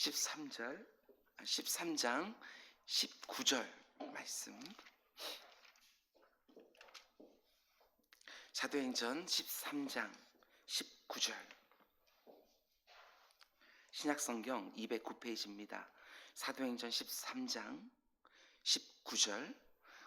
13절, 13장 19절 말씀. 사도행전 13장 19절. 신약성경 209페이지입니다. 사도행전 13장 19절.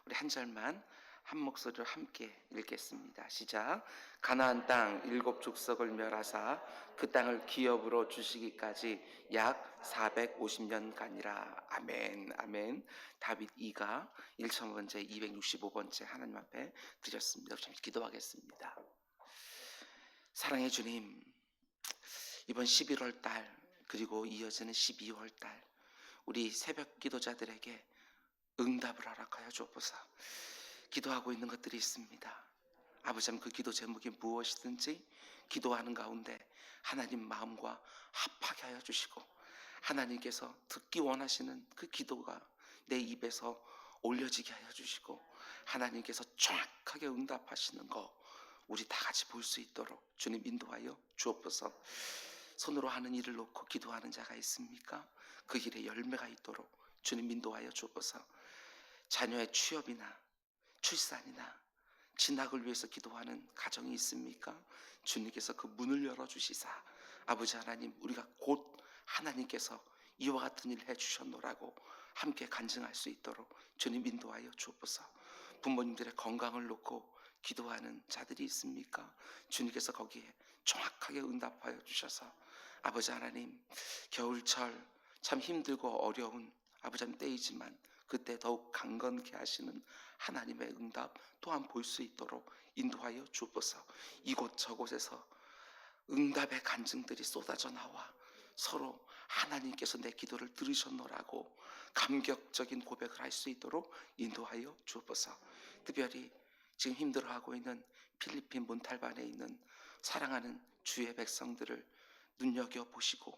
우리 한 절만 한 목소리로 함께 읽겠습니다. 시작. 가나안 땅 7족속을 멸하사 그 땅을 기업으로 주시기까지 약 450년간이라. 아멘. 아멘. 다윗 2가 1000번째 265번째 하나님 앞에 드렸습니다. 잠시 기도하겠습니다. 사랑의 주님, 이번 11월 달 그리고 이어지는 12월 달 우리 새벽 기도자들에게 응답을 허락하여 주옵소서. 기도하고 있는 것들이 있습니다. 아버지, 그 기도 제목이 무엇이든지 기도하는 가운데 하나님 마음과 합하게 하여 주시고, 하나님께서 듣기 원하시는 그 기도가 내 입에서 올려지게 하여 주시고, 하나님께서 정확하게 응답하시는 거 우리 다 같이 볼 수 있도록 주님 인도하여 주옵소서. 손으로 하는 일을 놓고 기도하는 자가 있습니까? 그 길에 열매가 있도록 주님 인도하여 주옵소서. 자녀의 취업이나 출산이나 진학을 위해서 기도하는 가정이 있습니까? 주님께서 그 문을 열어주시사 아버지 하나님, 우리가 곧 하나님께서 이와 같은 일을 해주셨노라고 함께 간증할 수 있도록 주님 인도하여 주옵소서. 부모님들의 건강을 놓고 기도하는 자들이 있습니까? 주님께서 거기에 정확하게 응답하여 주셔서 아버지 하나님, 겨울철 참 힘들고 어려운 아버지 하나님 때이지만 그때 더욱 강건케 하시는 하나님의 응답 또한 볼 수 있도록 인도하여 주옵소서. 이곳저곳에서 응답의 간증들이 쏟아져 나와 서로 하나님께서 내 기도를 들으셨노라고 감격적인 고백을 할 수 있도록 인도하여 주옵소서. 특별히 지금 힘들어하고 있는 필리핀 몬탈반에 있는 사랑하는 주의 백성들을 눈여겨보시고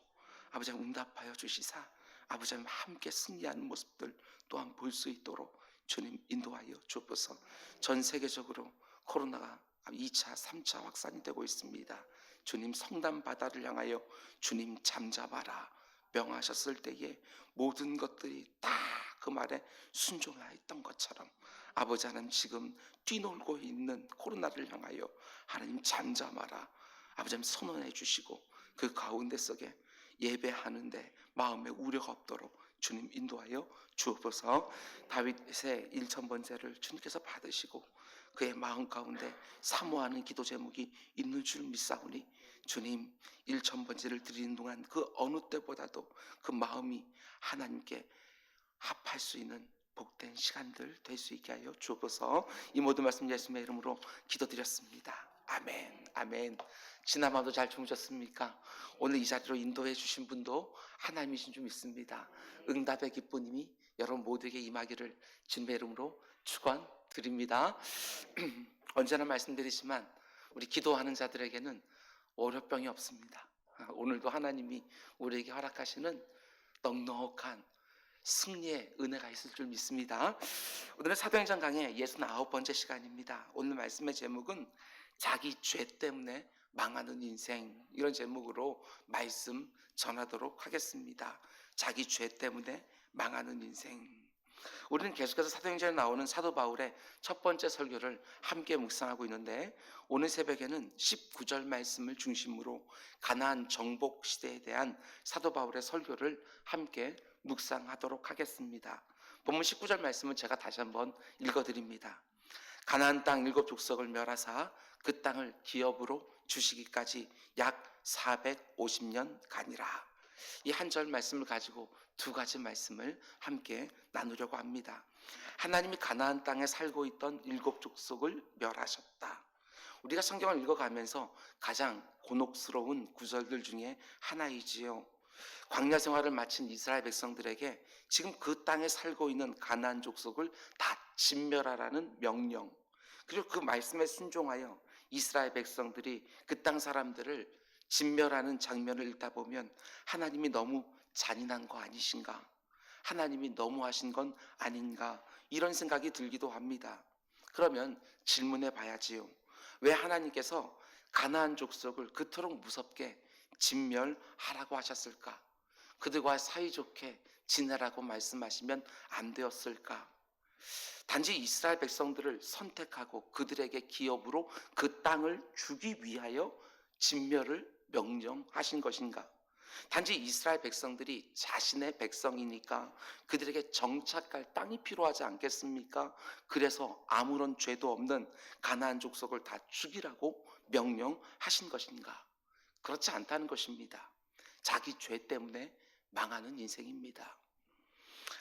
아버지 응답하여 주시사 아버지 함께 승리하는 모습들 또한 볼 수 있도록 주님 인도하여 주옵소서. 전 세계적으로 코로나가 2차, 3차 확산이 되고 있습니다. 주님, 성담 바다를 향하여 주님 잠잠하라 명하셨을 때에 모든 것들이 다 그 말에 순종하였던 것처럼 아버지 하나님, 지금 뛰놀고 있는 코로나를 향하여 하나님 잠잠하라 아버지 하나님 선언해 주시고 그 가운데 속에 예배하는데 마음에 우려가 없도록 주님 인도하여 주옵소서. 다윗의 1000번째를 주님께서 받으시고 그의 마음 가운데 사모하는 기도 제목이 있는 줄 믿사오니 주님, 1000번째를 드리는 동안 그 어느 때보다도 그 마음이 하나님께 합할 수 있는 복된 시간들 될 수 있게 하여 주옵소서. 이 모든 말씀 예수님의 이름으로 기도드렸습니다. 아멘. 아멘. 지난밤도 잘 주무셨습니까? 오늘 이 자리로 인도해 주신 분도 하나님이신 줄 믿습니다. 응답의 기쁨이 여러분 모두에게 임하기를 주님의 이름으로 축원드립니다. 언제나 말씀드리지만 우리 기도하는 자들에게는 월요병이 없습니다. 오늘도 하나님이 우리에게 허락하시는 넉넉한 승리의 은혜가 있을 줄 믿습니다. 오늘은 사도행전 강의 69번째 시간입니다. 오늘 말씀의 제목은 자기 죄 때문에 망하는 인생, 이런 제목으로 말씀 전하도록 하겠습니다. 자기 죄 때문에 망하는 인생. 우리는 계속해서 사도행전에 나오는 사도 바울의 첫 번째 설교를 함께 묵상하고 있는데, 오늘 새벽에는 19절 말씀을 중심으로 가나안 정복 시대에 대한 사도 바울의 설교를 함께 묵상하도록 하겠습니다. 본문 19절 말씀은 제가 다시 한번 읽어드립니다. 가나안 땅 7족속을 멸하사 그 땅을 기업으로 주시기까지 약 450년간이라. 이 한 절 말씀을 가지고 두 가지 말씀을 함께 나누려고 합니다. 하나님이 가나안 땅에 살고 있던 7족속을 멸하셨다. 우리가 성경을 읽어가면서 가장 곤혹스러운 구절들 중에 하나이지요. 광야 생활을 마친 이스라엘 백성들에게 지금 그 땅에 살고 있는 가나안 족속을 다 진멸하라는 명령, 그리고 그 말씀에 순종하여 이스라엘 백성들이 그 땅 사람들을 진멸하는 장면을 읽다 보면 하나님이 너무 잔인한 거 아니신가, 하나님이 너무하신 건 아닌가, 이런 생각이 들기도 합니다. 그러면 질문해 봐야지요. 왜 하나님께서 가나안 족속을 그토록 무섭게 진멸하라고 하셨을까? 그들과 사이좋게 지내라고 말씀하시면 안 되었을까? 단지 이스라엘 백성들을 선택하고 그들에게 기업으로 그 땅을 주기 위하여 진멸을 명령하신 것인가? 단지 이스라엘 백성들이 자신의 백성이니까 그들에게 정착할 땅이 필요하지 않겠습니까? 그래서 아무런 죄도 없는 가나안 족속을 다 죽이라고 명령하신 것인가? 그렇지 않다는 것입니다. 자기 죄 때문에 망하는 인생입니다.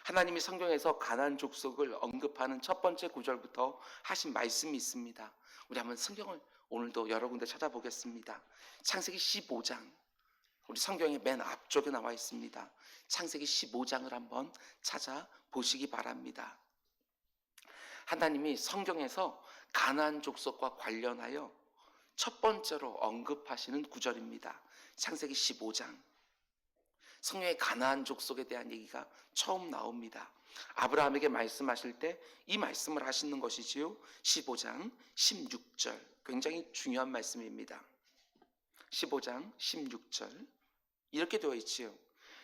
하나님이 성경에서 가나안 족속을 언급하는 첫 번째 구절부터 하신 말씀이 있습니다. 우리 한번 성경을 오늘도 여러 군데 찾아보겠습니다. 창세기 15장, 우리 성경의 맨 앞쪽에 나와 있습니다. 창세기 15장을 한번 찾아보시기 바랍니다. 하나님이 성경에서 가나안 족속과 관련하여 첫 번째로 언급하시는 구절입니다. 창세기 15장. 성경의 가나안 족속에 대한 얘기가 처음 나옵니다. 아브라함에게 말씀하실 때 이 말씀을 하시는 것이지요. 15장 16절. 굉장히 중요한 말씀입니다. 15장 16절. 이렇게 되어 있지요.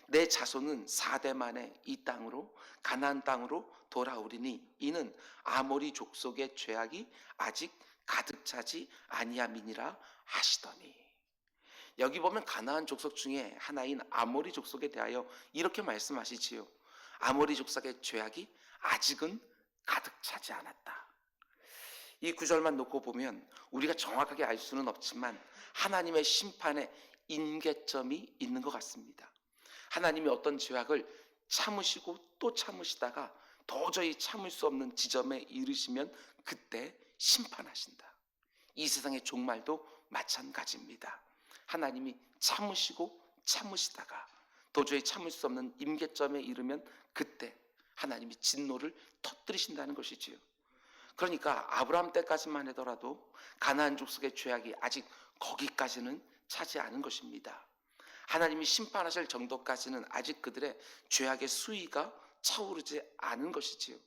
내 자손은 4대 만에 이 땅으로 가나안 땅으로 돌아오리니 이는 아모리 족속의 죄악이 아직 가득 차지 아니함이니라 하시더니. 여기 보면 가나안 족속 중에 하나인 아모리 족속에 대하여 이렇게 말씀하시지요. 아모리 족속의 죄악이 아직은 가득 차지 않았다. 이 구절만 놓고 보면 우리가 정확하게 알 수는 없지만 하나님의 심판에 임계점이 있는 것 같습니다. 하나님이 어떤 죄악을 참으시고 또 참으시다가 도저히 참을 수 없는 지점에 이르시면 그때 심판하신다. 이 세상의 종말도 마찬가지입니다. 하나님이 참으시고 참으시다가 도저히 참을 수 없는 임계점에 이르면 그때 하나님이 진노를 터뜨리신다는 것이지요. 그러니까 아브라함 때까지만 하더라도 가나안 족속의 죄악이 아직 거기까지는 차지 않은 것입니다. 하나님이 심판하실 정도까지는 아직 그들의 죄악의 수위가 차오르지 않은 것이지요.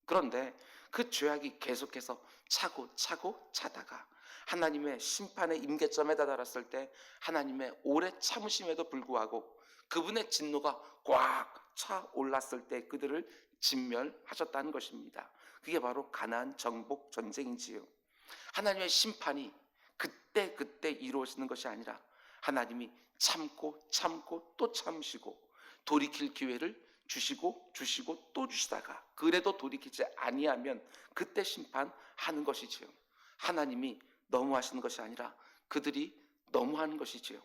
그런데 그 죄악이 계속해서 차고 차다가 하나님의 심판의 임계점에 다다랐을 때 하나님의 오래 참으심에도 불구하고 그분의 진노가 꽉 차 올랐을 때 그들을 진멸하셨다는 것입니다. 그게 바로 가나안 정복 전쟁이지요. 하나님의 심판이 그때 이루어지는 것이 아니라 하나님이 참고 또 참으시고 돌이킬 기회를 주시고 또 주시다가 그래도 돌이키지 아니하면 그때 심판하는 것이지요. 하나님이 너무하시는 것이 아니라 그들이 너무하는 것이지요.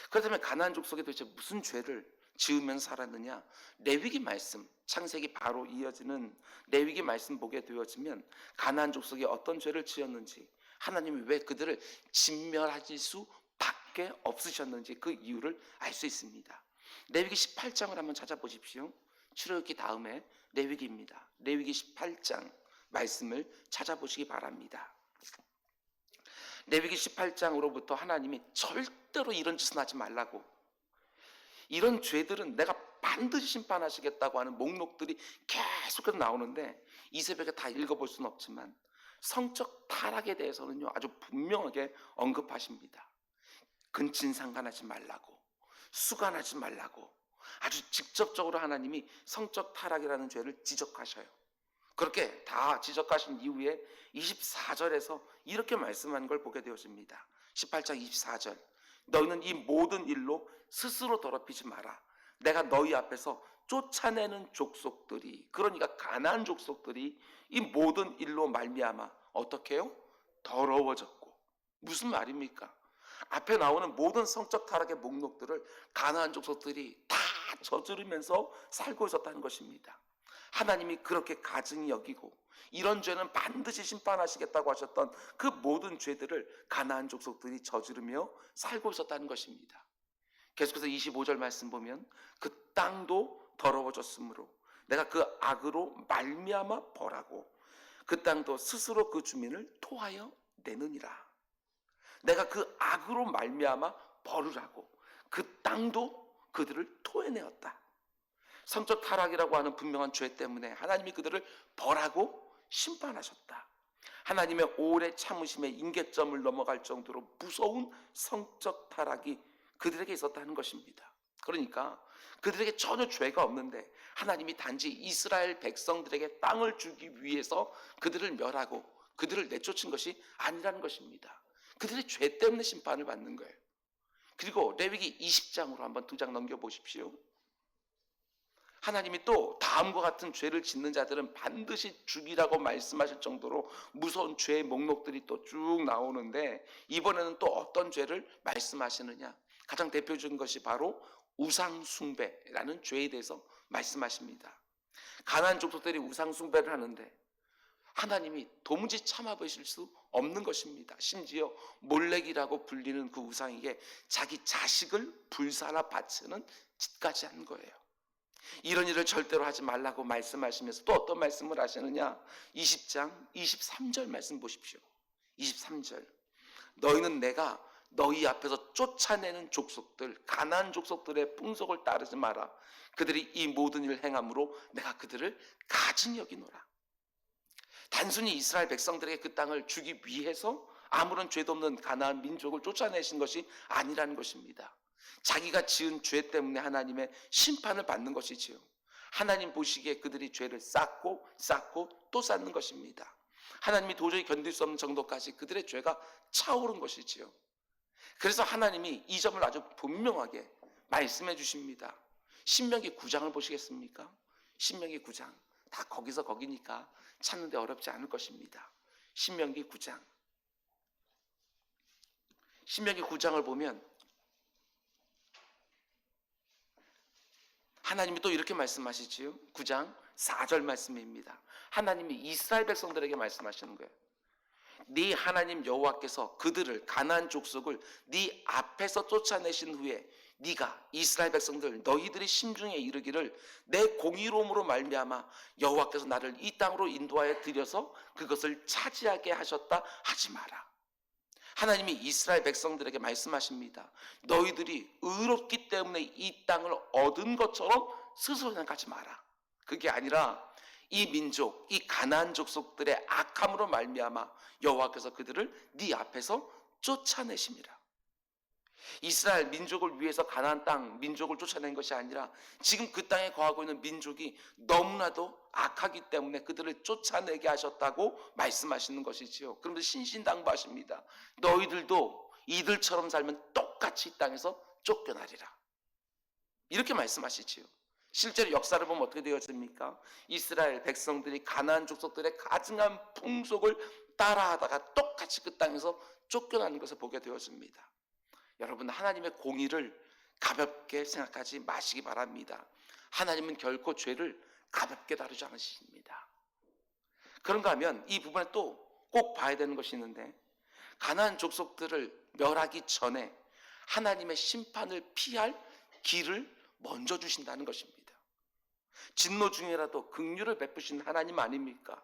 그렇다면 가나안 족속에 도대체 무슨 죄를 지으면서 살았느냐? 레위기 말씀, 창세기 바로 이어지는 레위기 말씀 보게 되어지면 가나안 족속이 어떤 죄를 지었는지, 하나님이 왜 그들을 진멸하실 수밖에 없으셨는지 그 이유를 알 수 있습니다. 레위기 18장을 한번 찾아보십시오. 출애굽기 다음에 레위기입니다. 레위기 18장 말씀을 찾아보시기 바랍니다. 레위기 18장으로부터 하나님이 절대로 이런 짓은 하지 말라고, 이런 죄들은 내가 반드시 심판하시겠다고 하는 목록들이 계속해서 나오는데 이 새벽에 다 읽어볼 수는 없지만 성적 타락에 대해서는요 아주 분명하게 언급하십니다. 근친상간하지 말라고, 수간하지 말라고, 아주 직접적으로 하나님이 성적 타락이라는 죄를 지적하셔요. 그렇게 다 지적하신 이후에 24절에서 이렇게 말씀하는 걸 보게 되어집니다. 18장 24절. 너희는 이 모든 일로 스스로 더럽히지 마라. 내가 너희 앞에서 쫓아내는 족속들이, 그러니까 가나안 족속들이 이 모든 일로 말미암아 어떻게 해요? 더러워졌고. 무슨 말입니까? 앞에 나오는 모든 성적 타락의 목록들을 가나안 족속들이 다 저지르면서 살고 있었다는 것입니다. 하나님이 그렇게 가증히 여기고 이런 죄는 반드시 심판하시겠다고 하셨던 그 모든 죄들을 가나안 족속들이 저지르며 살고 있었다는 것입니다. 계속해서 25절 말씀 보면 그 땅도 더러워졌으므로 내가 그 악으로 말미암아 벌하고 그 땅도 스스로 그 주민을 토하여 내느니라. 내가 그 악으로 말미암아 벌으라고 그 땅도 그들을 토해내었다. 성적 타락이라고 하는 분명한 죄 때문에 하나님이 그들을 벌하고 심판하셨다. 하나님의 오래 참으심의 임계점을 넘어갈 정도로 무서운 성적 타락이 그들에게 있었다는 것입니다. 그러니까 그들에게 전혀 죄가 없는데 하나님이 단지 이스라엘 백성들에게 땅을 주기 위해서 그들을 멸하고 그들을 내쫓은 것이 아니라는 것입니다. 그들의 죄 때문에 심판을 받는 거예요. 그리고 레위기 20장으로 한번 2장 넘겨보십시오. 하나님이 또 다음과 같은 죄를 짓는 자들은 반드시 죽이라고 말씀하실 정도로 무서운 죄의 목록들이 또 쭉 나오는데, 이번에는 또 어떤 죄를 말씀하시느냐. 가장 대표적인 것이 바로 우상 숭배라는 죄에 대해서 말씀하십니다. 가나안 족속들이 우상 숭배를 하는데 하나님이 도무지 참아 보실 수 없는 것입니다. 심지어 몰렉이라고 불리는 그 우상에게 자기 자식을 불사라 바치는 짓까지 한 거예요. 이런 일을 절대로 하지 말라고 말씀하시면서 또 어떤 말씀을 하시느냐. 20장 23절 말씀 보십시오. 23절. 너희는 내가 너희 앞에서 쫓아내는 족속들, 가나안 족속들의 풍속을 따르지 마라. 그들이 이 모든 일을 행함으로 내가 그들을 가증히 여기노라. 단순히 이스라엘 백성들에게 그 땅을 주기 위해서 아무런 죄도 없는 가나안 민족을 쫓아내신 것이 아니라는 것입니다. 자기가 지은 죄 때문에 하나님의 심판을 받는 것이지요. 하나님 보시기에 그들이 죄를 쌓고 또 쌓는 것입니다. 하나님이 도저히 견딜 수 없는 정도까지 그들의 죄가 차오른 것이지요. 그래서 하나님이 이 점을 아주 분명하게 말씀해 주십니다. 신명기 9장을 보시겠습니까? 신명기 9장. 다 거기서 거기니까 찾는데 어렵지 않을 것입니다. 신명기 9장. 신명기 9장을 보면 하나님이 또 이렇게 말씀하시지요. 9장 4절 말씀입니다. 하나님이 이스라엘 백성들에게 말씀하시는 거예요. 네 하나님 여호와께서 그들을 가나안 족속을 네 앞에서 쫓아내신 후에 네가 이스라엘 백성들 너희들이 심중에 이르기를 내 공의로움으로 말미암아 여호와께서 나를 이 땅으로 인도하여 들여서 그것을 차지하게 하셨다 하지 마라. 하나님이 이스라엘 백성들에게 말씀하십니다. 너희들이 의롭기 때문에 이 땅을 얻은 것처럼 스스로 생각하지 마라. 그게 아니라 이 민족, 이 가나안 족속들의 악함으로 말미암아 여호와께서 그들을 네 앞에서 쫓아내심이라. 이스라엘 민족을 위해서 가나안 땅 민족을 쫓아낸 것이 아니라 지금 그 땅에 거하고 있는 민족이 너무나도 악하기 때문에 그들을 쫓아내게 하셨다고 말씀하시는 것이지요. 그런데 신신당부하십니다. 너희들도 이들처럼 살면 똑같이 이 땅에서 쫓겨나리라. 이렇게 말씀하시지요. 실제로 역사를 보면 어떻게 되었습니까? 이스라엘 백성들이 가나안 족속들의 가증한 풍속을 따라하다가 똑같이 그 땅에서 쫓겨나는 것을 보게 되었습니다. 여러분, 하나님의 공의를 가볍게 생각하지 마시기 바랍니다. 하나님은 결코 죄를 가볍게 다루지 않으십니다. 그런가 하면 이 부분에 또 꼭 봐야 되는 것이 있는데, 가나안 족속들을 멸하기 전에 하나님의 심판을 피할 길을 먼저 주신다는 것입니다. 진노 중에라도 긍휼을 베푸신 하나님 아닙니까?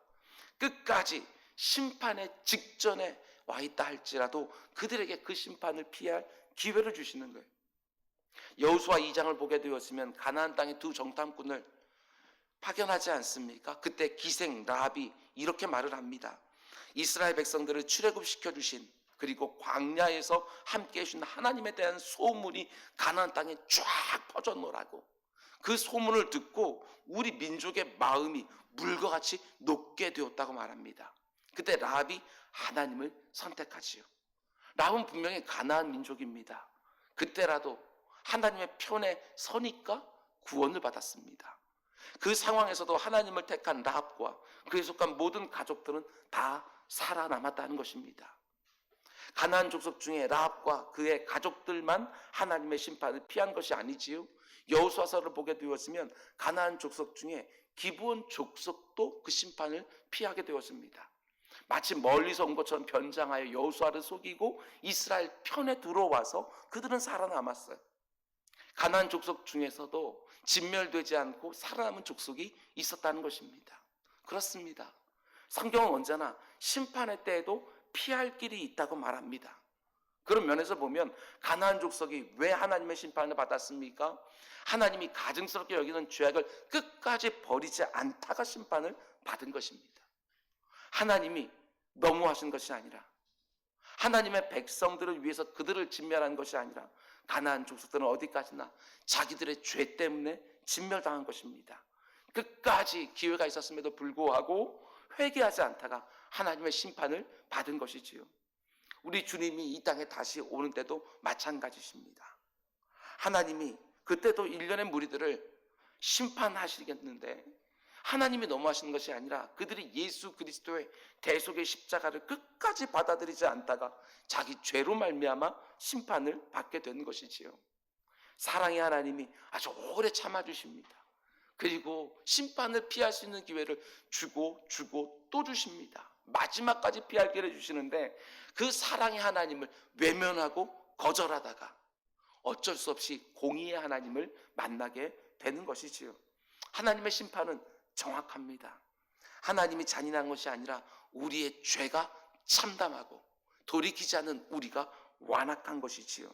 끝까지 심판의 직전에 와 있다 할지라도 그들에게 그 심판을 피할 기회를 주시는 거예요. 여호수아 2장을 보게 되었으면 가나안 땅의 두 정탐꾼을 파견하지 않습니까? 그때 기생 라합이 이렇게 말을 합니다. 이스라엘 백성들을 출애굽시켜 주신, 그리고 광야에서 함께 해주신 하나님에 대한 소문이 가나안 땅에 쫙 퍼졌노라고. 그 소문을 듣고 우리 민족의 마음이 물과 같이 녹게 되었다고 말합니다. 그때 라합이 하나님을 선택하지요. 라합은 분명히 가나안 민족입니다. 그때라도 하나님의 편에 서니까 구원을 받았습니다. 그 상황에서도 하나님을 택한 라합과 그에 속한 모든 가족들은 다 살아남았다는 것입니다. 가나안 족속 중에 라합과 그의 가족들만 하나님의 심판을 피한 것이 아니지요. 여호수아서를 보게 되었으면 가나안 족속 중에 기브온 족속도 그 심판을 피하게 되었습니다. 마치 멀리서 온 것처럼 변장하여 여호수아를 속이고 이스라엘 편에 들어와서 그들은 살아남았어요. 가나안 족속 중에서도 진멸되지 않고 살아남은 족속이 있었다는 것입니다. 그렇습니다. 성경은 언제나 심판의 때에도 피할 길이 있다고 말합니다. 그런 면에서 보면 가나안 족속이 왜 하나님의 심판을 받았습니까? 하나님이 가증스럽게 여기는 죄악을 끝까지 버리지 않다가 심판을 받은 것입니다. 하나님이 너무하신 것이 아니라, 하나님의 백성들을 위해서 그들을 진멸한 것이 아니라 가나안 족속들은 어디까지나 자기들의 죄 때문에 진멸당한 것입니다. 끝까지 기회가 있었음에도 불구하고 회개하지 않다가 하나님의 심판을 받은 것이지요. 우리 주님이 이 땅에 다시 오는 때도 마찬가지십니다. 하나님이 그때도 일련의 무리들을 심판하시겠는데, 하나님이 너무하시는 것이 아니라 그들이 예수 그리스도의 대속의 십자가를 끝까지 받아들이지 않다가 자기 죄로 말미암아 심판을 받게 되는 것이지요. 사랑의 하나님이 아주 오래 참아주십니다. 그리고 심판을 피할 수 있는 기회를 주고 또 주십니다. 마지막까지 피할 기회를 주시는데, 그 사랑의 하나님을 외면하고 거절하다가 어쩔 수 없이 공의의 하나님을 만나게 되는 것이지요. 하나님의 심판은 정확합니다. 하나님이 잔인한 것이 아니라 우리의 죄가 참담하고 돌이키지 않은 우리가 완악한 것이지요.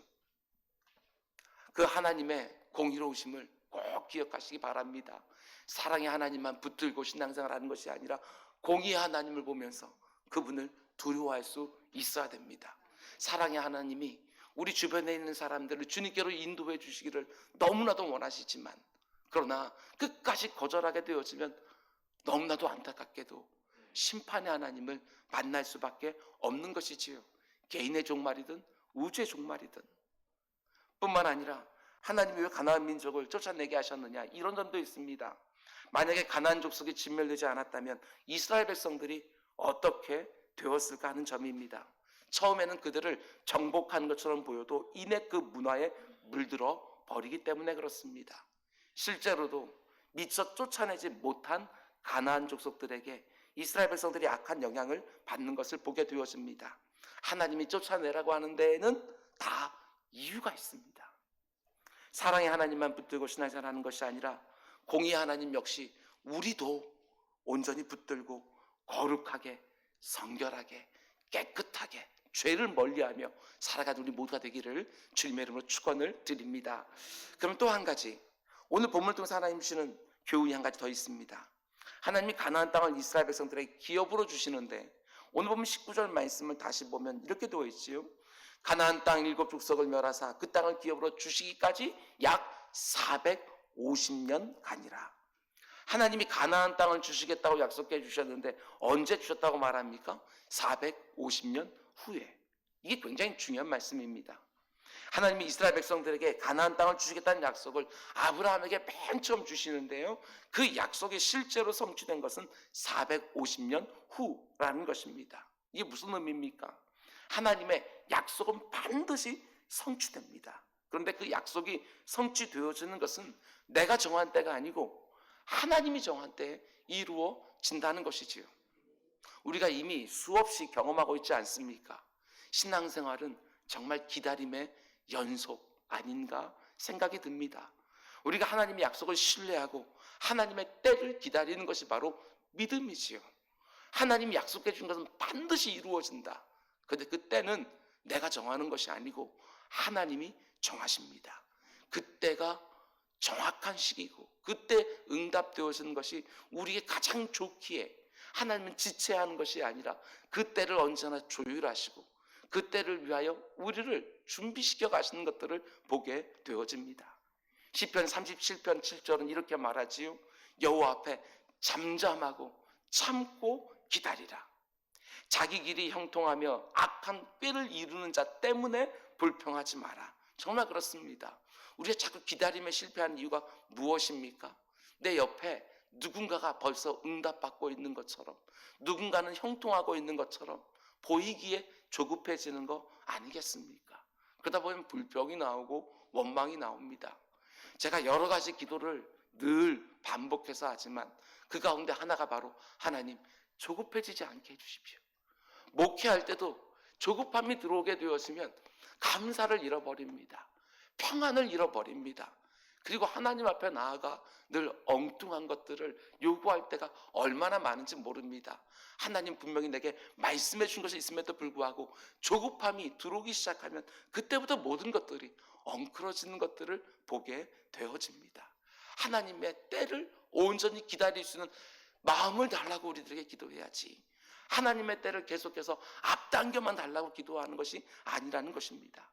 그 하나님의 공의로우심을 꼭 기억하시기 바랍니다. 사랑의 하나님만 붙들고 신앙생활 하는 것이 아니라 공의의 하나님을 보면서 그분을 두려워할 수 있어야 됩니다. 사랑의 하나님이 우리 주변에 있는 사람들을 주님께로 인도해 주시기를 너무나도 원하시지만, 그러나 끝까지 거절하게 되어지면 너무나도 안타깝게도 심판의 하나님을 만날 수밖에 없는 것이지요. 개인의 종말이든 우주의 종말이든. 뿐만 아니라 하나님이 왜 가나안 민족을 쫓아내게 하셨느냐, 이런 점도 있습니다. 만약에 가나안 족속이 진멸되지 않았다면 이스라엘 백성들이 어떻게 되었을까 하는 점입니다. 처음에는 그들을 정복한 것처럼 보여도 이내 그 문화에 물들어 버리기 때문에 그렇습니다. 실제로도 미처 쫓아내지 못한 가나안 족속들에게 이스라엘 백성들이 악한 영향을 받는 것을 보게 되어집니다. 하나님이 쫓아내라고 하는 데에는 다 이유가 있습니다. 사랑의 하나님만 붙들고 신앙생활 하는 것이 아니라 공의의 하나님 역시 우리도 온전히 붙들고 거룩하게, 성결하게, 깨끗하게 죄를 멀리하며 살아가는 우리 모두가 되기를 주님의 이름으로 축원을 드립니다. 그럼 또 한 가지, 오늘 본문을 통해서 하나님 주시는 교훈이 한 가지 더 있습니다. 하나님이 가나안 땅을 이스라엘 백성들에게 기업으로 주시는데, 오늘 보면 19절 말씀을 다시 보면 이렇게 되어 있지요. 가나안 땅 7 족속을 멸하사 그 땅을 기업으로 주시기까지 약 450년 가니라. 하나님이 가나안 땅을 주시겠다고 약속해 주셨는데 언제 주셨다고 말합니까? 450년 후에. 이게 굉장히 중요한 말씀입니다. 하나님이 이스라엘 백성들에게 가나안 땅을 주시겠다는 약속을 아브라함에게 맨 처음 주시는데요, 그 약속이 실제로 성취된 것은 450년 후라는 것입니다. 이게 무슨 의미입니까? 하나님의 약속은 반드시 성취됩니다. 그런데 그 약속이 성취되어지는 것은 내가 정한 때가 아니고 하나님이 정한 때에 이루어진다는 것이지요. 우리가 이미 수없이 경험하고 있지 않습니까? 신앙생활은 정말 기다림의 연속 아닌가 생각이 듭니다. 우리가 하나님의 약속을 신뢰하고 하나님의 때를 기다리는 것이 바로 믿음이지요. 하나님이 약속해 준 것은 반드시 이루어진다. 그런데 그 때는 내가 정하는 것이 아니고 하나님이 정하십니다. 그때가 정확한 시기고 그때 응답되어지는 것이 우리에게 가장 좋기에 하나님은 지체하는 것이 아니라 그때를 언제나 조율하시고 그때를 위하여 우리를 준비시켜 가시는 것들을 보게 되어집니다. 시편 37편 7절은 이렇게 말하지요. 여호와 앞에 잠잠하고 참고 기다리라. 자기 길이 형통하며 악한 꾀를 이루는 자 때문에 불평하지 마라. 정말 그렇습니다. 우리가 자꾸 기다림에 실패하는 이유가 무엇입니까? 내 옆에 누군가가 벌써 응답받고 있는 것처럼, 누군가는 형통하고 있는 것처럼 보이기에 조급해지는 거 아니겠습니까? 그러다 보면 불평이 나오고 원망이 나옵니다. 제가 여러 가지 기도를 늘 반복해서 하지만 그 가운데 하나가 바로 하나님 조급해지지 않게 해주십시오. 목회할 때도 조급함이 들어오게 되었으면 감사를 잃어버립니다. 평안을 잃어버립니다. 그리고 하나님 앞에 나아가 늘 엉뚱한 것들을 요구할 때가 얼마나 많은지 모릅니다. 하나님 분명히 내게 말씀해 준 것이 있음에도 불구하고 조급함이 들어오기 시작하면 그때부터 모든 것들이 엉클어지는 것들을 보게 되어집니다. 하나님의 때를 온전히 기다릴 수 있는 마음을 달라고 우리들에게 기도해야지, 하나님의 때를 계속해서 앞당겨만 달라고 기도하는 것이 아니라는 것입니다.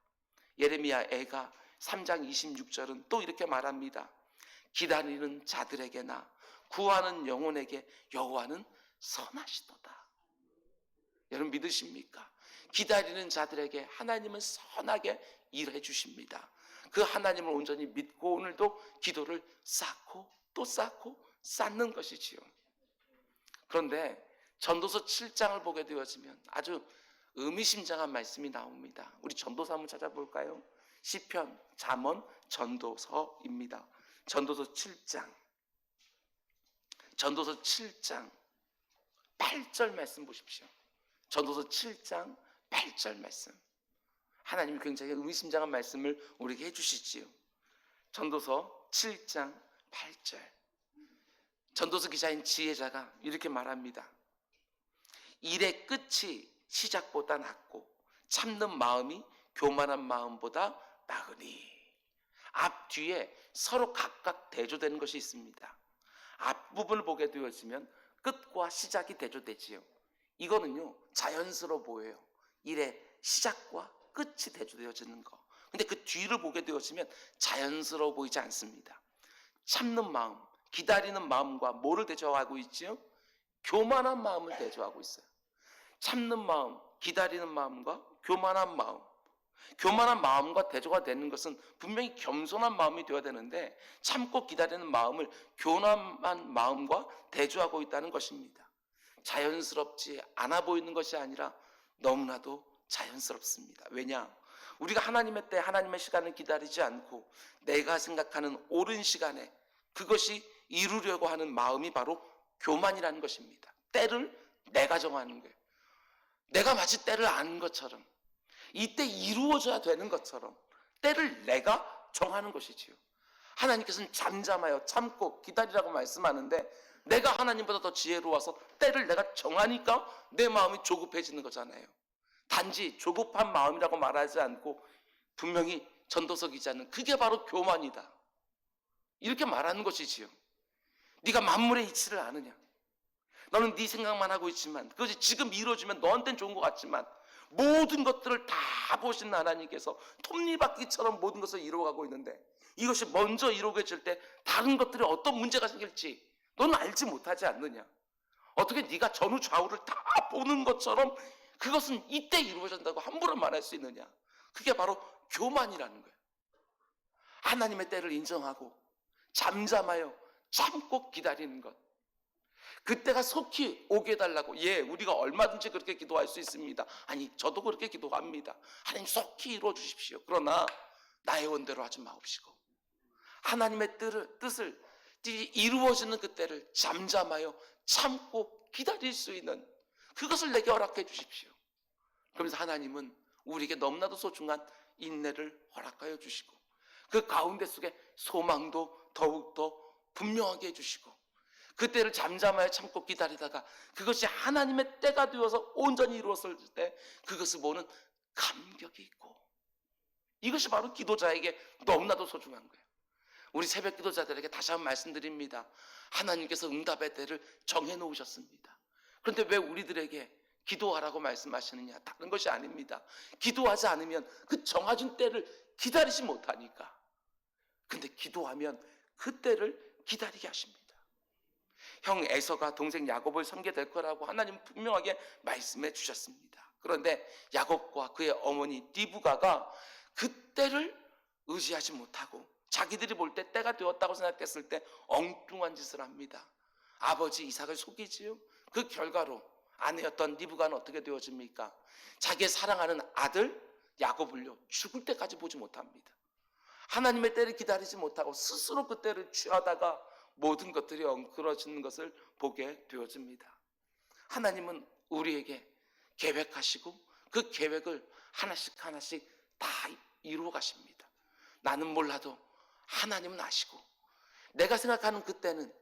예레미야 애가 3장 26절은 또 이렇게 말합니다. 기다리는 자들에게나 구하는 영혼에게 여호와는 선하시도다. 여러분 믿으십니까? 기다리는 자들에게 하나님은 선하게 일해 주십니다. 그 하나님을 온전히 믿고 오늘도 기도를 쌓고 또 쌓고 쌓는 것이지요. 그런데 전도서 7장을 보게 되어지면 아주 의미심장한 말씀이 나옵니다. 우리 전도서 한번 찾아볼까요? 시편, 잠언, 전도서입니다. 전도서 7장 8절 말씀 보십시오. 전도서 7장 8절 말씀. 하나님이 굉장히 의미심장한 말씀을 우리에게 해주시지요. 전도서 7장 8절. 전도서 기자인 지혜자가 이렇게 말합니다. 일의 끝이 시작보다 낫고 참는 마음이 교만한 마음보다 나으니. 앞뒤에 서로 각각 대조되는 것이 있습니다. 앞부분을 보게 되어지면 끝과 시작이 대조되지요. 이거는요 자연스러워 보여요. 일의 시작과 끝이 대조되어지는 거. 근데 그 뒤를 보게 되어지면 자연스러워 보이지 않습니다. 참는 마음, 기다리는 마음과 뭐를 대조하고 있지요? 교만한 마음을 대조하고 있어요. 참는 마음, 기다리는 마음과 교만한 마음. 교만한 마음과 대조가 되는 것은 분명히 겸손한 마음이 되어야 되는데 참고 기다리는 마음을 교만한 마음과 대조하고 있다는 것입니다. 자연스럽지 않아 보이는 것이 아니라 너무나도 자연스럽습니다. 왜냐? 우리가 하나님의 때 하나님의 시간을 기다리지 않고 내가 생각하는 옳은 시간에 그것이 이루려고 하는 마음이 바로 교만이라는 것입니다. 때를 내가 정하는 거예요. 내가 마치 때를 아는 것처럼 이때 이루어져야 되는 것처럼 때를 내가 정하는 것이지요. 하나님께서는 잠잠하여 참고 기다리라고 말씀하는데 내가 하나님보다 더 지혜로워서 때를 내가 정하니까 내 마음이 조급해지는 거잖아요. 단지 조급한 마음이라고 말하지 않고 분명히 전도서 기자는 그게 바로 교만이다 이렇게 말하는 것이지요. 네가 만물의 이치를 아느냐? 너는 네 생각만 하고 있지만 그것이 지금 이루어지면 너한테는 좋은 것 같지만 모든 것들을 다 보신 하나님께서 톱니바퀴처럼 모든 것을 이루어가고 있는데 이것이 먼저 이루어질 때 다른 것들이 어떤 문제가 생길지 너는 알지 못하지 않느냐? 어떻게 네가 전후 좌우를 다 보는 것처럼 그것은 이때 이루어진다고 함부로 말할 수 있느냐? 그게 바로 교만이라는 거예요. 하나님의 때를 인정하고 잠잠하여 참고 기다리는 것. 그때가 속히 오게 해달라고. 예, 우리가 얼마든지 그렇게 기도할 수 있습니다. 아니, 저도 그렇게 기도합니다. 하나님 속히 이루어 주십시오. 그러나 나의 원대로 하지 마옵시고 하나님의 뜻을 이루어지는 그때를 잠잠하여 참고 기다릴 수 있는 그것을 내게 허락해 주십시오. 그러면서 하나님은 우리에게 너무나도 소중한 인내를 허락하여 주시고 그 가운데 속에 소망도 더욱더 분명하게 해주시고 그때를 잠잠하여 참고 기다리다가 그것이 하나님의 때가 되어서 온전히 이루었을 때 그것을 보는 감격이 있고 이것이 바로 기도자에게 너무나도 소중한 거예요. 우리 새벽 기도자들에게 다시 한번 말씀드립니다. 하나님께서 응답의 때를 정해놓으셨습니다. 그런데 왜 우리들에게 기도하라고 말씀하시느냐? 다른 것이 아닙니다. 기도하지 않으면 그 정해진 때를 기다리지 못하니까. 근데 기도하면 그 때를 기다리게 하십니다. 형 에서가 동생 야곱을 섬게 될 거라고 하나님 분명하게 말씀해 주셨습니다. 그런데 야곱과 그의 어머니 리브가가 그 때를 의지하지 못하고 자기들이 볼 때 때가 되었다고 생각했을 때 엉뚱한 짓을 합니다. 아버지 이삭을 속이지요. 그 결과로 아내였던 리브가는 어떻게 되어집니까? 자기의 사랑하는 아들 야곱을요 죽을 때까지 보지 못합니다. 하나님의 때를 기다리지 못하고 스스로 그 때를 취하다가 모든 것들이 엉클어지는 것을 보게 되어집니다. 하나님은 우리에게 계획하시고 그 계획을 하나씩 하나씩 다 이루어 가십니다. 나는 몰라도 하나님은 아시고 내가 생각하는 그때는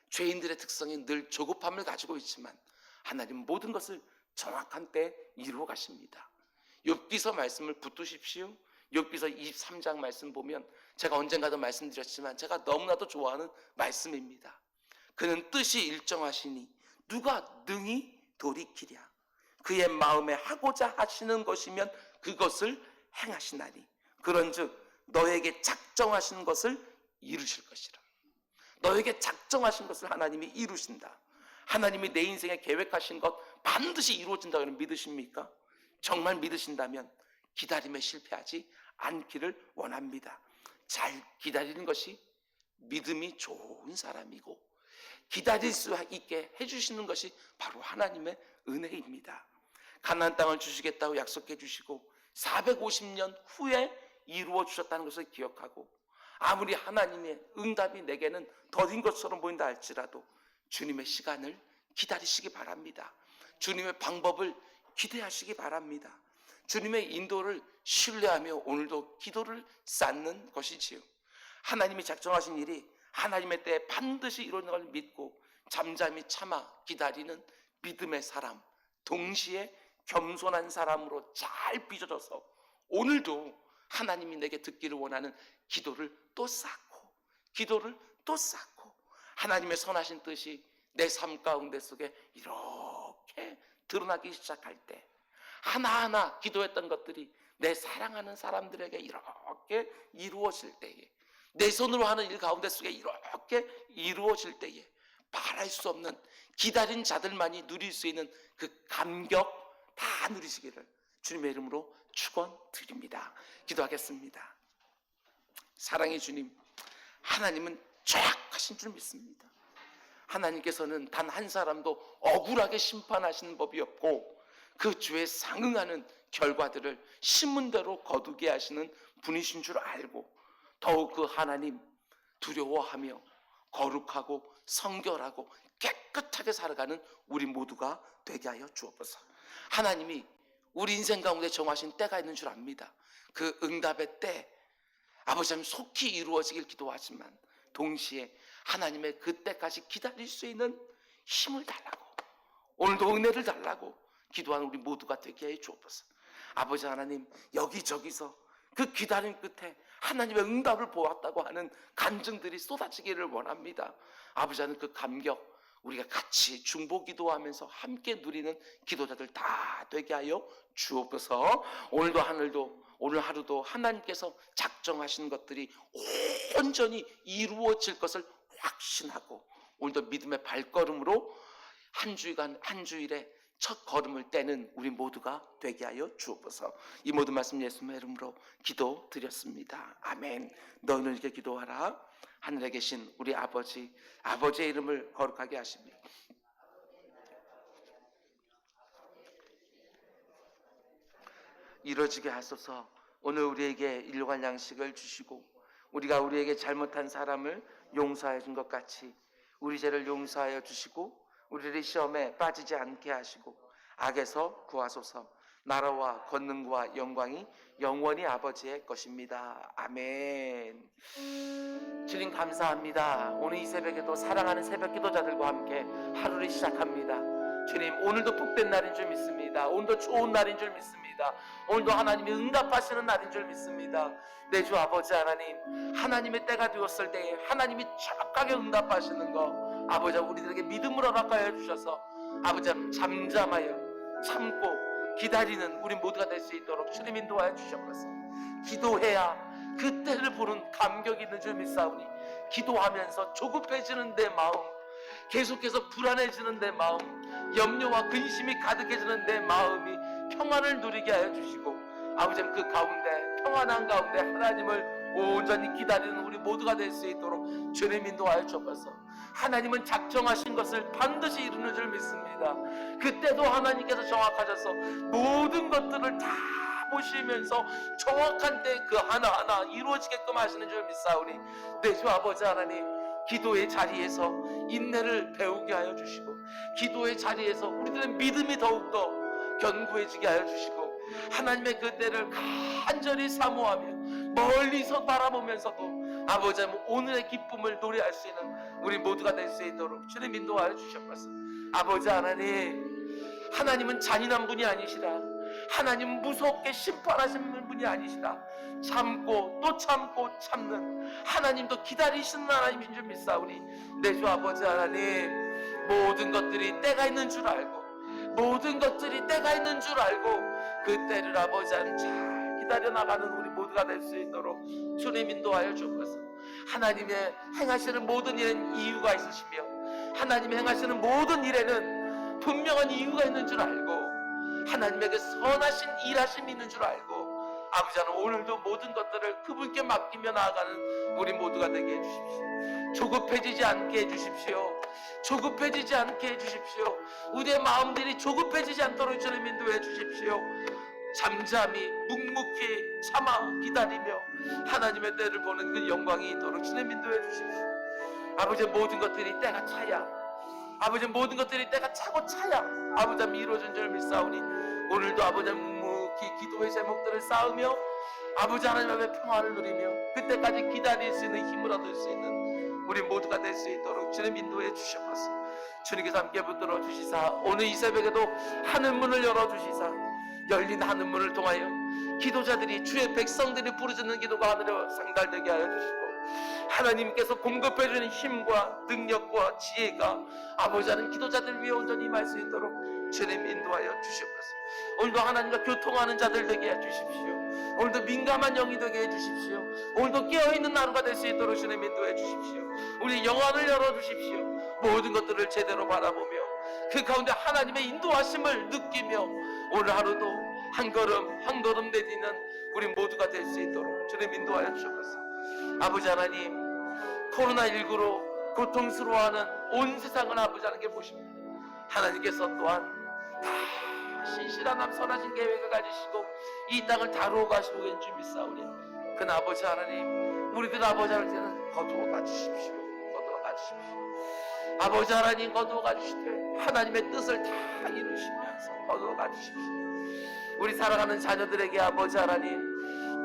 죄인들의 특성이 늘 조급함을 가지고 있지만 하나님은 모든 것을 정확한 때에 이루어 가십니다. 욥기서 말씀을 붙드십시오. 욥기서 23장 말씀 보면 제가 언젠가도 말씀드렸지만 제가 너무나도 좋아하는 말씀입니다. 그는 뜻이 일정하시니 누가 능히 돌이키랴. 그의 마음에 하고자 하시는 것이면 그것을 행하시나니 그런즉 너에게 작정하신 것을 이루실 것이라. 너에게 작정하신 것을 하나님이 이루신다. 하나님이 내 인생에 계획하신 것 반드시 이루어진다고 믿으십니까? 정말 믿으신다면 기다림에 실패하지 않기를 원합니다. 잘 기다리는 것이 믿음이 좋은 사람이고, 기다릴 수 있게 해주시는 것이 바로 하나님의 은혜입니다. 가나안 땅을 주시겠다고 약속해 주시고 450년 후에 이루어 주셨다는 것을 기억하고, 아무리 하나님의 응답이 내게는 더딘 것처럼 보인다 할지라도 주님의 시간을 기다리시기 바랍니다. 주님의 방법을 기대하시기 바랍니다. 주님의 인도를 신뢰하며 오늘도 기도를 쌓는 것이지요. 하나님이 작정하신 일이 하나님의 때에 반드시 이루어지는 걸 믿고 잠잠히 참아 기다리는 믿음의 사람, 동시에 겸손한 사람으로 잘 빚어져서 오늘도 하나님이 내게 듣기를 원하는 기도를 또 쌓고, 기도를 또 쌓고, 하나님의 선하신 뜻이 내 삶 가운데 속에 이렇게 드러나기 시작할 때, 하나하나 기도했던 것들이 내 사랑하는 사람들에게 이렇게 이루어질 때에, 내 손으로 하는 일 가운데 속에 이렇게 이루어질 때에 말할 수 없는, 기다린 자들만이 누릴 수 있는 그 감격 다 누리시기를 주님의 이름으로 축원드립니다. 기도하겠습니다. 사랑의 주님, 하나님은 정확하신 줄 믿습니다. 하나님께서는 단 한 사람도 억울하게 심판하시는 법이 없고 그 죄에 상응하는 결과들을 신문대로 거두게 하시는 분이신 줄 알고, 더욱 그 하나님 두려워하며 거룩하고 성결하고 깨끗하게 살아가는 우리 모두가 되게 하여 주옵소서. 하나님이 우리 인생 가운데 정하신 때가 있는 줄 압니다. 그 응답의 때 아버지 하나님 속히 이루어지길 기도하지만 동시에 하나님의 그 때까지 기다릴 수 있는 힘을 달라고, 오늘도 은혜를 달라고 기도하는 우리 모두가 되게 해 주옵소서. 아버지 하나님, 여기저기서 그 기다림 끝에 하나님의 응답을 보았다고 하는 간증들이 쏟아지기를 원합니다. 아버지 하나님, 그 감격 우리가 같이 중보 기도하면서 함께 누리는 기도자들 다 되게 하여 주옵소서. 오늘 하루도 하나님께서 작정하신 것들이 온전히 이루어질 것을 확신하고, 오늘도 믿음의 발걸음으로 한 주일에 첫 걸음을 떼는 우리 모두가 되게 하여 주옵소서. 이 모든 말씀 예수님의 이름으로 기도드렸습니다. 아멘. 너희는 이렇게 기도하라. 하늘에 계신 우리 아버지의 이름을 거룩하게 하시며 이루어지게 하소서. 오늘 우리에게 일용할 양식을 주시고 우리가 우리에게 잘못한 사람을 용서해 준 것 같이 우리 죄를 용서하여 주시고 우리를 시험에 빠지지 않게 하시고 악에서 구하소서. 나라와 권능과 영광이 영원히 아버지의 것입니다. 아멘. 주님 감사합니다. 오늘 이 새벽에도 사랑하는 새벽 기도자들과 함께 하루를 시작합니다. 주님, 오늘도 복된 날인 줄 믿습니다. 오늘도 좋은 날인 줄 믿습니다. 오늘도 하나님이 응답하시는 날인 줄 믿습니다. 내 주 아버지 하나님, 하나님의 때가 되었을 때에 하나님이 정확하게 응답하시는 거 아버지 우리들에게 믿음으로 허락하여 주셔서 아버지 잠잠하여 참고 기다리는 우리 모두가 될 수 있도록 주님 인도하여 주셨소서. 기도해야 그 때를 보는 감격이 있는 줄 믿사오니 기도하면서 조급해지는 내 마음, 계속해서 불안해지는 내 마음, 염려와 근심이 가득해지는 내 마음이 평안을 누리게 하여 주시고 아버지 그 가운데 평안한 가운데 하나님을 온전히 기다리는 우리 모두가 될 수 있도록 주님 인도하여 주옵소서. 하나님은 작정하신 것을 반드시 이루는 줄 믿습니다. 그때도 하나님께서 정확하셔서 모든 것들을 다 보시면서 정확한 때 그 하나하나 이루어지게끔 하시는 줄 믿사오니 내 주 아버지 하나님, 기도의 자리에서 인내를 배우게 하여 주시고 기도의 자리에서 우리들의 믿음이 더욱더 견고해지게 하여 주시고 하나님의 그 때를 간절히 사모하며 멀리서 바라보면서도 아버지 하나님 오늘의 기쁨을 노래할 수 있는 우리 모두가 될 수 있도록 주님 인도하여 주셨소서. 아버지 하나님은 잔인한 분이 아니시라. 하나님은 무섭게 심판하시는 분이 아니시라. 참고 또 참고 참는 하나님도 기다리시는 하나님인 줄 믿사오니 내 주 아버지 하나님, 모든 것들이 때가 있는 줄 알고 모든 것들이 때가 있는 줄 알고 그 때를 아버지 하나님 잘 기다려 나가는 우리 모두 모두가 될 수 있도록 주님 인도하여 주옵소서. 하나님의 행하시는 모든 일에는 이유가 있으시며 하나님의 행하시는 모든 일에는 분명한 이유가 있는 줄 알고 하나님에게 선하신 일하심이 있는 줄 알고 아버지 하나님 오늘도 모든 것들을 그분께 맡기며 나아가는 우리 모두가 되게 해주십시오. 조급해지지 않게 해주십시오. 조급해지지 않게 해주십시오. 우리의 마음들이 조급해지지 않도록 주님 인도해 주십시오. 잠잠히 묵묵히 참아 기다리며 하나님의 때를 보는 그 영광이 있도록 주님 인도해 주십시오. 아버지 모든 것들이 때가 차야 아버지 모든 것들이 때가 차고 차야 아버지 하나님 이루어진 줄 믿사오니 오늘도 아버지 하나님 묵묵히 기도의 제목들을 쌓으며 아버지 하나님 앞에 평안을 누리며 그때까지 기다릴 수 있는 힘을 얻을 수 있는 우리 모두가 될 수 있도록 주님 인도해 주시옵소서. 주님께서 함께 붙들어 주시사 오늘 이 새벽에도 하늘문을 열어주시사 열린 하늘문을 통하여 기도자들이 주의 백성들이 부르짖는 기도가 하늘에 상달되게 하여 주시고 하나님께서 공급해 주는 힘과 능력과 지혜가 아버지 하나님 기도자들 위해 온전히 임할 수 있도록 주님 인도하여 주시옵소서. 오늘도 하나님과 교통하는 자들 되게 해주십시오. 오늘도 민감한 영이 되게 해주십시오. 오늘도 깨어있는 하루가 될 수 있도록 주님 인도해 주십시오. 우리 영안을 열어주십시오. 모든 것들을 제대로 바라보며 그 가운데 하나님의 인도하심을 느끼며 오늘 하루도 한 걸음 한 걸음 내딛는 우리 모두가 될 수 있도록 주님 인도하여 주옵소서. 아버지 하나님 코로나19로 고통스러워하는 온 세상을 아버지 하나님께 보십니다. 하나님께서 또한 다 신실한 함 선하신 계획을 가지시고 이 땅을 다루어 가시고 계신 줄 믿사오니 그 아버지 하나님 우리들 아버지 하나님께는 거두어 가주십시오. 거두어 가주십시오. 아버지 하나님 거두어 가주시되 하나님의 뜻을 다 이루시면서 거두어 가주십시오. 우리 살아가는 자녀들에게 아버지 하나님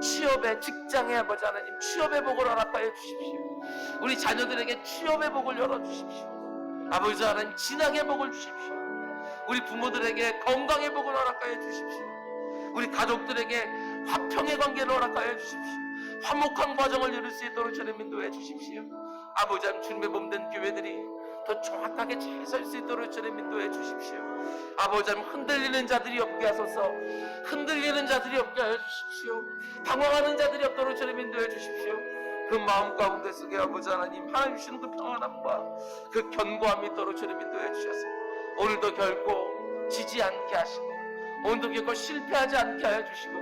취업의 직장의 아버지 하나님 취업의 복을 허락하여 주십시오. 우리 자녀들에게 취업의 복을 열어주십시오. 아버지 하나님 진학의 복을 주십시오. 우리 부모들에게 건강의 복을 허락하여 주십시오. 우리 가족들에게 화평의 관계를 허락하여 주십시오. 화목한 과정을 이룰 수 있도록 주님 인도해 주십시오. 아버지 하나님 주님의 몸된 교회들이 더 정확하게 잘 설 수 있도록 주님 인도해 주십시오. 아버지 하나님 흔들리는 자들이 없게 하소서. 흔들리는 자들이 없게 하여 주십시오. 당황하는 자들이 없도록 주님 인도해 주십시오. 그 마음 가운데 속에 아버지 하나님 주시는 그 평안함과 그 견고함이 있도록 주님 인도해 주셔서 오늘도 결코 지지 않게 하시고 오늘도 결코 실패하지 않게 하여 주시고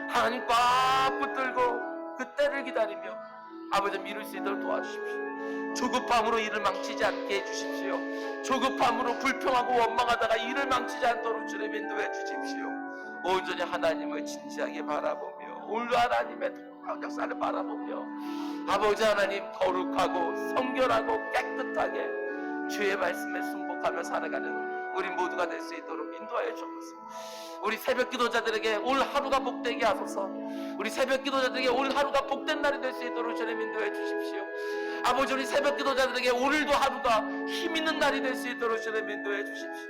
하나님 꽉 붙들고 그 때를 기다리며 아버지 미룰 수 있도록 도와주십시오. 조급함으로 일을 망치지 않게 해주십시오. 조급함으로 불평하고 원망하다가 일을 망치지 않도록 주님 인도해 주십시오. 온전히 하나님을 진지하게 바라보며 오늘도 하나님의 역사를 바라보며 아버지 하나님 거룩하고 성결하고 깨끗하게 주의 말씀에 순복하며 살아가는 우리 모두가 될 수 있도록 인도하여 주옵소서. 우리 새벽 기도자들에게 올 하루가 복되게 하소서. 우리 새벽 기도자들에게 올 하루가 복된 날이 될 수 있도록 주님 인도해 주십시오. 아버지 우리 새벽 기도자들에게 오늘도 하루가 힘있는 날이 될 수 있도록 주님 인도해 주십시오.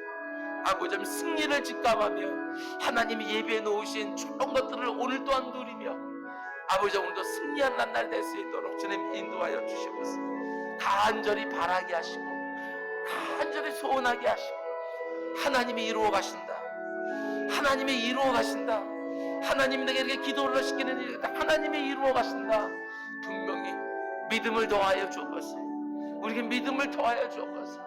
아버지 승리를 직감하며 하나님이 예비해 놓으신 좋은 것들을 오늘 또한 누리며 아버지 오늘도 승리한 날 될 수 있도록 주님 인도하여 주시옵소서. 간절히 바라게 하시고 간절히 소원하게 하시고 하나님이 이루어 가신다. 하나님이 이루어 가신다. 하나님이 내게 기도를 시키는 일 하나님이 이루어 가신다. 분명히 믿음을 더하여 주옵소서. 우리에게 믿음을 더하여 주옵소서.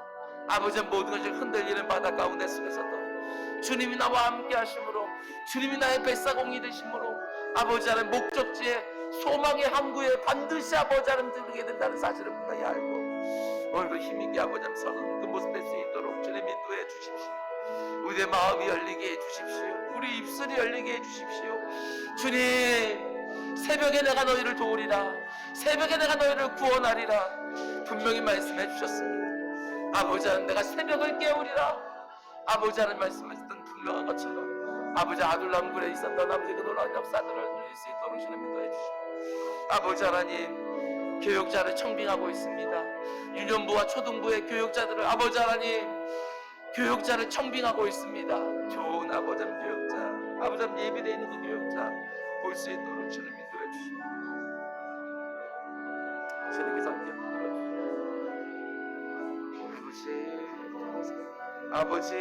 아버지 모든 것이 흔들리는 바다 가운데 속에서도 주님이 나와 함께 하심으로 주님이 나의 뱃사공이 되심으로 아버지 하나님 목적지에 소망의 항구에 반드시 아버지 하나님 들게 된다는 사실을 분명히 알고 오늘도 힘있게 아버지 하나님 서는 그 모습 될 수 있도록 주님 인도해 주십시오. 우리의 마음이 열리게 해주십시오. 우리 입술이 열리게 해주십시오. 주님 새벽에 내가 너희를 도우리라. 새벽에 내가 너희를 구원하리라. 분명히 말씀해 주셨습니다. 아버지 하나님 내가 새벽을 깨우리라. 아버지 하나님 말씀하셨던 분명한 것처럼 아버지 아둘람굴에 있었던 아버지 그 놀라운 역사들을 누릴 수 있도록 주님 인도해 주십시오. 아버지 하나님 교육자를 청빙하고 있습니다. 유년부와 초등부의 교육자들을 아버지 하나님 교육자를 청빙하고 있습니다. 좋은 아버지 교육자 아버지 예비되어 있는 그 교육자 볼 수 있도록 주님 인도해 주시고 주님께서 함께 붙들어 주시고 아버지